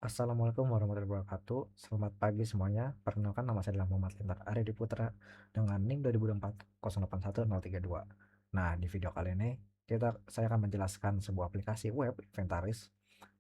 Assalamualaikum warahmatullahi wabarakatuh. Selamat pagi semuanya. Perkenalkan nama saya adalah Muhammad Lintar Arya Diputra dengan NIM 2024 081032. Nah, di video kali ini saya akan menjelaskan sebuah aplikasi web inventaris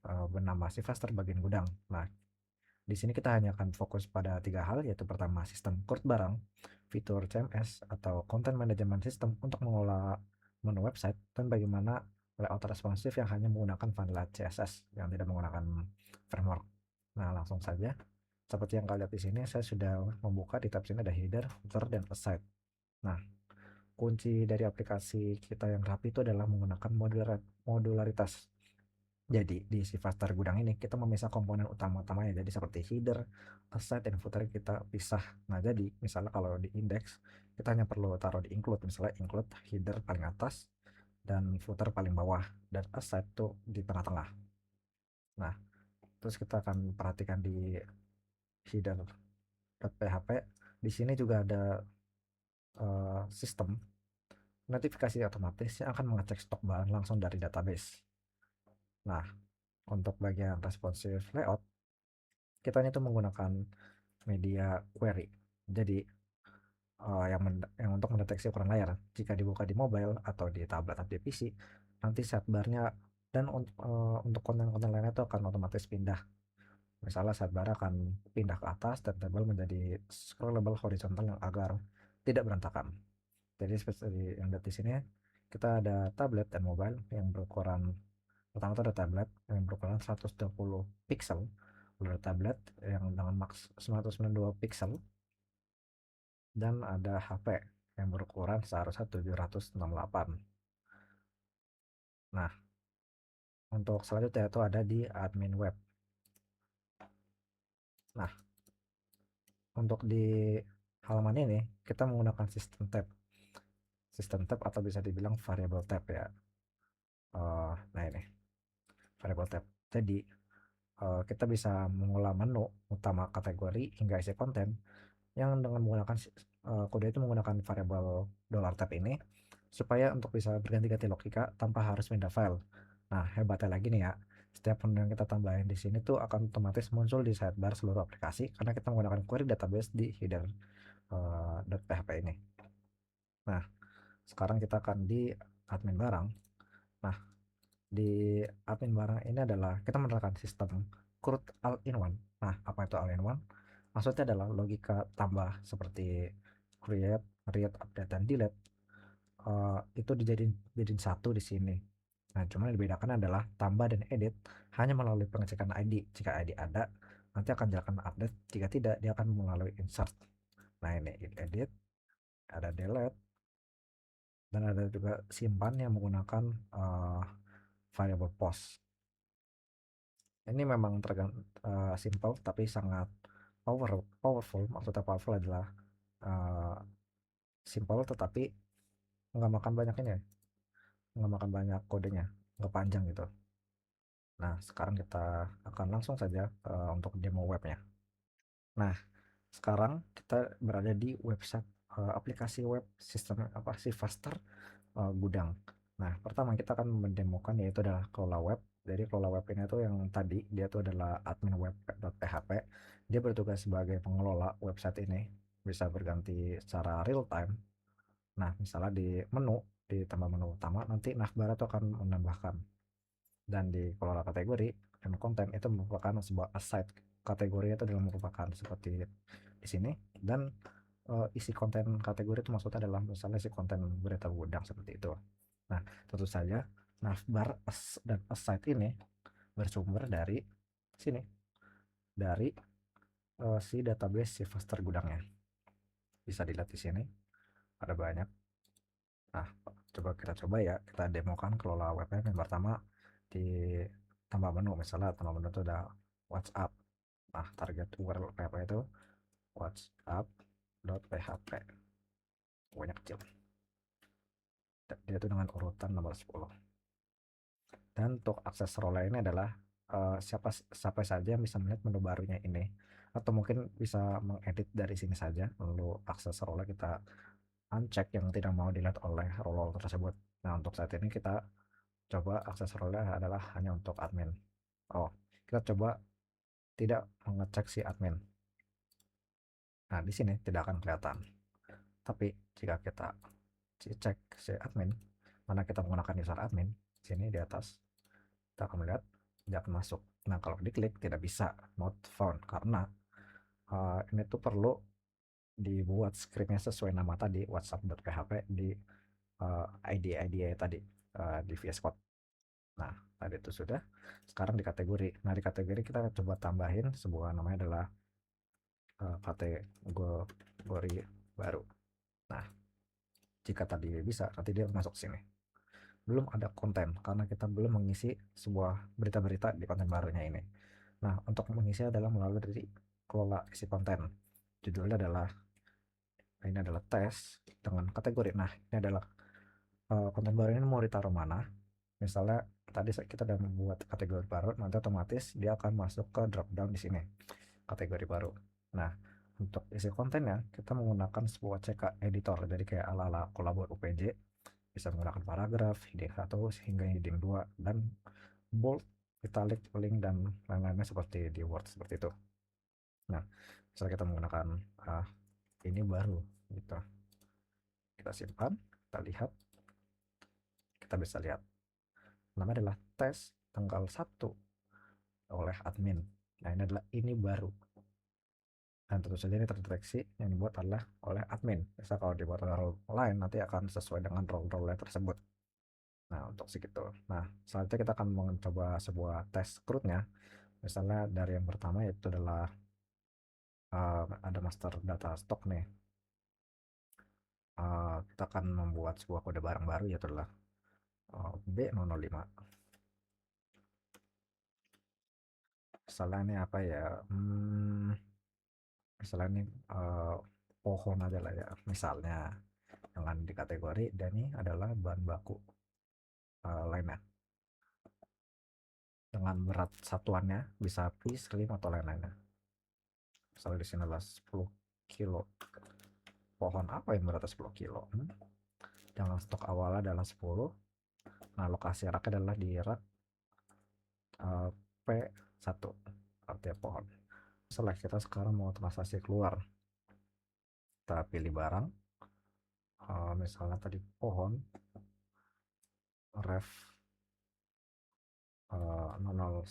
bernama Sifaster bagian gudang. Nah, di sini kita hanya akan fokus pada tiga hal, yaitu pertama sistem kurt barang, fitur CMS atau content management system untuk mengelola menu website, dan bagaimana layout responsif yang hanya menggunakan vanilla CSS yang tidak menggunakan framework. Nah, langsung saja. Seperti yang kalian lihat di sini, saya sudah membuka di tab sini ada header, footer, dan aside. Nah, kunci dari aplikasi kita yang rapi itu adalah menggunakan modularitas. Jadi di si Faster gudang ini kita memisah komponen utama-utamanya, jadi seperti header, aside, dan footer kita pisah. Nah, jadi misalnya kalau di index kita hanya perlu taruh di include, misalnya include header paling atas dan footer paling bawah, dan aside tuh di tengah-tengah. Nah, terus kita akan perhatikan di header.php. Di sini juga ada sistem notifikasi otomatis yang akan mengecek stok bahan langsung dari database. Nah, untuk bagian responsive layout, kita itu menggunakan media query. Jadi yang untuk mendeteksi ukuran layar jika dibuka di mobile atau di tablet atau di PC, nanti sidebarnya dan untuk konten-konten lainnya itu akan otomatis pindah. Misalnya sidebar akan pindah ke atas dan tabel menjadi scrollable horizontal yang agar tidak berantakan. Jadi seperti yang lihat di sini, kita ada tablet dan mobile yang berukuran, pertama itu ada tablet yang berukuran 120 pixel, lalu ada tablet yang dengan max 992 pixel, dan ada HP yang berukuran seharusnya 768. Nah, untuk selanjutnya itu ada di admin web. Nah, untuk di halaman ini kita menggunakan sistem tab atau bisa dibilang variable tab ya. Nah, ini variable tab. Jadi kita bisa mengolah menu utama, kategori, hingga isi konten yang dengan menggunakan kode itu menggunakan variable $tab ini, supaya untuk bisa berganti-ganti logika tanpa harus pindah file. Nah, hebatnya lagi nih ya, setiap menu yang kita tambahin di sini tuh akan otomatis muncul di sidebar seluruh aplikasi karena kita menggunakan query database di header .php ini. Nah, sekarang kita akan di admin barang. Nah, di admin barang ini adalah kita menerapkan sistem CRUD all-in-one. Nah, apa itu all-in-one? Maksudnya adalah logika tambah seperti create, read, update, dan delete itu dijadiin satu di sini. Nah, cuma yang dibedakan adalah tambah dan edit hanya melalui pengecekan ID. Jika ID ada, nanti akan jalankan update. Jika tidak, dia akan melalui insert. Nah, ini edit, ada delete, dan ada juga simpan yang menggunakan variable post. Ini memang simple tapi sangat powerful. Maksudnya powerful adalah uh, simple tetapi nggak makan banyak ini ya, nggak makan banyak kodenya, nggak panjang gitu. Nah, sekarang kita akan langsung saja untuk demo webnya. Nah, sekarang kita berada di website aplikasi web sistem apa sih Faster gudang. Nah, pertama kita akan mendemokan yaitu adalah kelola web. Jadi kelola web ini tuh yang tadi dia tuh adalah admin web.php. Dia bertugas sebagai pengelola website ini, bisa berganti secara real time. Nah, misalnya di menu, di tambah menu utama, nanti navbar itu akan menambahkan. Dan di kelola kategori dan konten itu merupakan sebuah aside. Kategori itu adalah merupakan seperti di sini, dan isi konten kategori itu maksudnya adalah misalnya isi konten berita gudang seperti itu. Nah, tentu saja navbar dan aside ini bersumber dari sini, dari si database si Faster gudangnya. Bisa dilihat di sini ada banyak. Nah, coba ya, kita demokan kelola webnya. Yang pertama di tambah menu, misalnya tambah menu itu ada WhatsApp. Nah, target URL PHP itu whatsapp.php, banyak kecil. Dia itu dengan urutan nomor 10. Dan untuk akses role ini adalah siapa siapa saja yang bisa melihat menu barunya ini, atau mungkin bisa mengedit dari sini saja. Lalu akses role kita uncheck yang tidak mau dilihat oleh role tersebut. Nah, untuk saat ini kita coba akses role adalah hanya untuk admin. Oh, kita coba tidak mengecek si admin. Nah, di sini tidak akan kelihatan. Tapi jika kita cek si admin, mana kita menggunakan user admin, sini di atas kita akan melihat dia akan masuk. Nah, kalau diklik tidak bisa not found karena ini tuh perlu dibuat scriptnya sesuai nama tadi whatsapp.php di ID tadi di VS Code. Nah, tadi itu sudah. Sekarang di kategori. Nah, di kategori kita coba tambahin sebuah namanya adalah kategori baru. Nah, jika tadi bisa, nanti dia masuk sini. Belum ada konten karena kita belum mengisi sebuah berita-berita di konten barunya ini. Nah, untuk mengisi adalah melalui dari kelola isi konten. Judulnya adalah ini adalah tes dengan kategori. Nah, ini adalah konten baru ini mau ditaruh mana. Misalnya tadi kita sudah membuat kategori baru, nanti otomatis dia akan masuk ke drop down di sini kategori baru. Nah, untuk isi kontennya kita menggunakan sebuah CK editor, jadi kayak ala-ala kolabor UPJ, bisa menggunakan paragraf, heading 1 hingga heading 2 dan bold, italic, link dan lain-lainnya seperti di Word seperti itu. Nah, misalnya kita menggunakan ini baru gitu, kita simpan, kita lihat, kita bisa lihat nama adalah tes tanggal 1 oleh admin. Nah, ini adalah ini baru. Dan tentu saja ini terdeteksi yang dibuat adalah oleh admin. Bisa kalau dibuat oleh role lain nanti akan sesuai dengan role-role tersebut. Nah, untuk segitu. Nah, selanjutnya kita akan mencoba sebuah tes root-nya. Misalnya dari yang pertama yaitu adalah ada master data stock nih. Kita akan membuat sebuah kode barang baru yaitu adalah B005. Misalnya ini apa ya? Misalnya ini pohon aja lah ya. Misalnya dengan di kategori dan ini adalah bahan baku lainnya dengan berat satuannya bisa piece, rim atau lain-lainnya. Misalnya di sini adalah 10 kilo. Pohon apa yang beratnya 10 kilo? Jangan stok awalnya adalah 10. Nah, lokasi raknya adalah di rak P1 artinya pohon. Setelah kita sekarang mau transaksi keluar, kita pilih barang, misalnya tadi pohon ref 001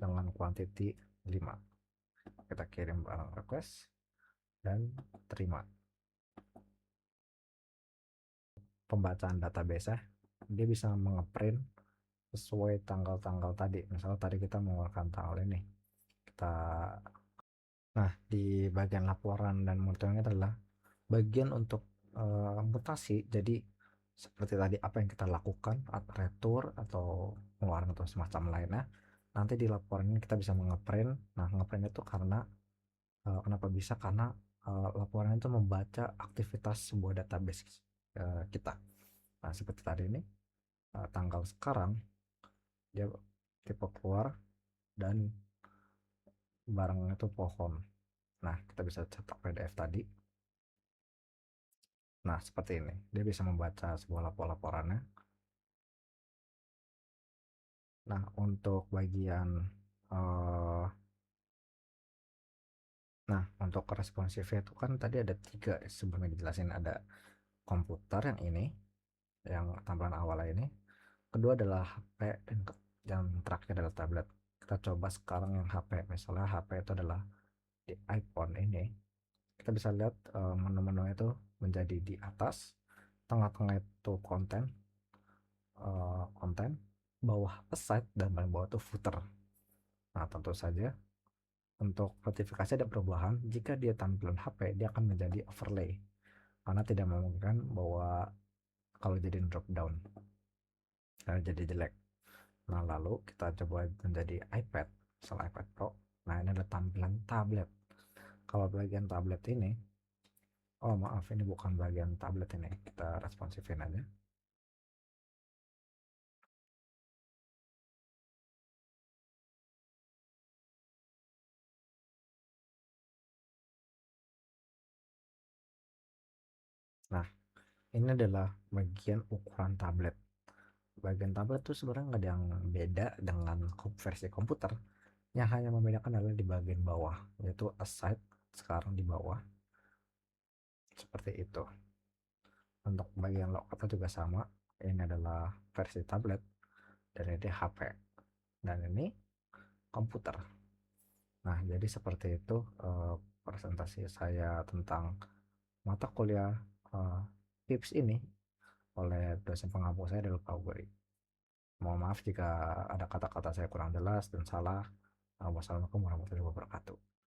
dengan quantity 5. Kita kirim barang request dan terima. Pembacaan database dia bisa mengeprint sesuai tanggal-tanggal tadi. Misalnya tadi kita mengeluarkan tanggal ini, kita di bagian laporan dan monitoring adalah bagian untuk mutasi. Jadi seperti tadi apa yang kita lakukan, retur atau pengeluaran atau semacam lainnya, nanti di laporan ini kita bisa mengeprint. Nah, ngeprint itu karena kenapa bisa, karena laporan itu membaca aktivitas sebuah database kita. Nah, seperti tadi ini tanggal sekarang dia tipe keluar dan barangnya itu pohon. Nah, kita bisa cetak PDF tadi. Nah, seperti ini. Dia bisa membaca sebuah laporannya. Nah, untuk bagian untuk responsif itu kan tadi ada 3 sebelumnya dijelasin, ada komputer yang ini, yang tampilan awalnya ini. Kedua adalah HP dan yang terakhir adalah tablet. Kita coba sekarang yang HP. Misalnya HP itu adalah di iPhone ini. Kita bisa lihat menu-menu itu menjadi di atas, tengah-tengah itu konten, bawah aside dan paling bawah itu footer. Nah, tentu saja untuk notifikasi ada perubahan. Jika dia tampilan HP dia akan menjadi overlay karena tidak memungkinkan bahwa kalau jadi drop down jadi jelek. Nah, lalu kita coba menjadi iPad, misalnya iPad Pro. Nah, ini adalah tampilan tablet. Kalau bagian tablet ini, oh maaf, ini bukan bagian tablet ini, kita responsifin aja. Nah, ini adalah bagian ukuran tablet. Bagian tablet tuh sebenarnya nggak ada yang beda dengan versi komputer. Yang hanya membedakan adalah di bagian bawah, yaitu aside sekarang di bawah, seperti itu. Untuk bagian lockupnya juga sama, ini adalah versi tablet, dan ini HP, dan ini komputer. Nah, jadi seperti itu presentasi saya tentang mata kuliah tips ini oleh dosen pengampu saya dari Kauguri. Mohon maaf jika ada kata-kata saya kurang jelas dan salah. Wassalamualaikum warahmatullahi wabarakatuh.